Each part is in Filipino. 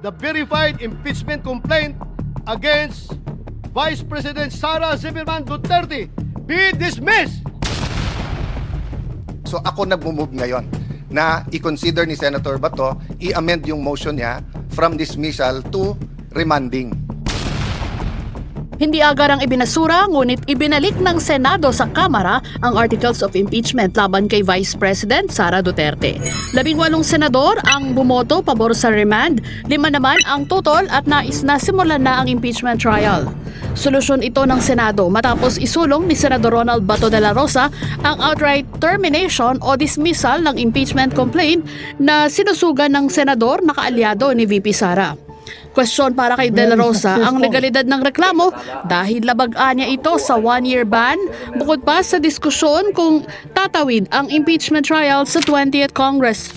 the verified impeachment complaint against Vice President Sara Zimmerman Duterte be dismissed. So ako nagmo-move ngayon na i-consider ni Senator Bato, i-amend yung motion niya from dismissal to remanding. Hindi agarang ibinasura ngunit ibinalik ng Senado sa Kamara ang articles of impeachment laban kay Vice President Sara Duterte. 18 senador ang bumoto pabor sa remand, 5 naman ang tutol at nais na simulan na ang impeachment trial. Solusyon ito ng Senado matapos isulong ni Senador Ronald Bato de la Rosa ang outright termination o dismissal ng impeachment complaint na sinusugan ng senador na kaalyado ni VP Sara. Question para kay De La Rosa ang legalidad ng reklamo dahil labag-an niya ito sa 1-year ban bukod pa sa diskusyon kung tatawid ang impeachment trial sa 20th Congress.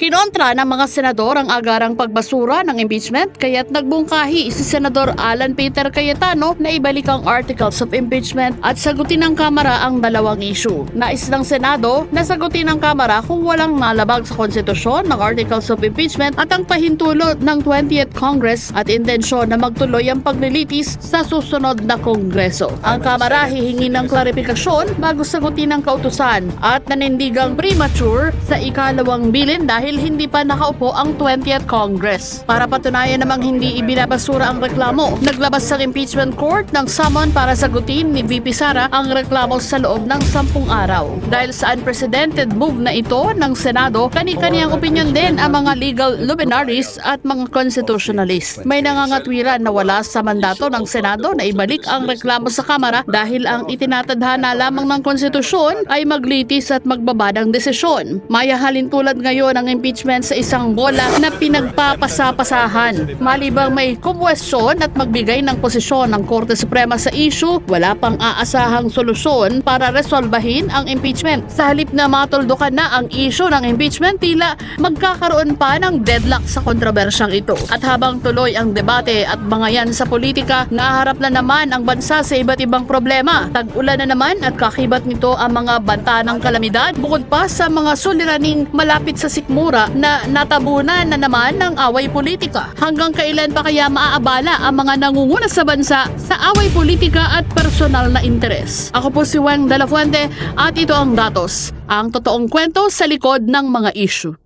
Kinontra ng mga senador ang agarang pagbasura ng impeachment kaya't nagbungkahi si Senador Alan Peter Cayetano na ibalik ang articles of impeachment at sagutin ng Kamara ang dalawang issue. Nais ng Senado na sagutin ng Kamara kung walang nalabag sa konstitusyon ng articles of impeachment at ang pahintulot ng 20th Congress at intensyon na magtuloy ang paglilitis sa susunod na Kongreso. Ang Kamara hihingi ng klarifikasyon bago sagutin ng kautusan at nanindigang premature sa ikalawang bilin dahil hindi pa nakaupo ang 20th Congress. Para patunayan namang hindi ibinabasura ang reklamo, naglabas ang impeachment court ng summon para sagutin ni VP Sara ang reklamo sa loob ng 10 araw. Dahil sa unprecedented move na ito ng Senado, kani-kaniyang opinion din ang mga legal luminaries at mga constitutionalists. May nangangatwiran na wala sa mandato ng Senado na ibalik ang reklamo sa Kamara dahil ang itinatadhana lamang ng konstitusyon ay maglitis at magbabadang desisyon. Mayahalin tulad ngayon ang impeachment sa isang bola na pinagpapasapasahan. Malibang may kumwestiyon at magbigay ng posisyon ng Korte Suprema sa issue, wala pang aasahang solusyon para resolbahin ang impeachment. Sa halip na matuldukan na ang issue ng impeachment, tila magkakaroon pa ng deadlock sa kontrobersyang ito. At habang tuloy ang debate at bangayan sa politika, naharap na naman ang bansa sa iba't ibang problema. Tag-ulan na naman at kakibat nito ang mga banta ng kalamidad, bukod pa sa mga suliraning malapit sa sikmura na natabunan na naman ng away politika. Hanggang kailan pa kaya maaabala ang mga nangunguna sa bansa sa away politika at personal na interes? Ako po si Weng de la Fuente at ito ang Datos, ang totoong kwento sa likod ng mga issue.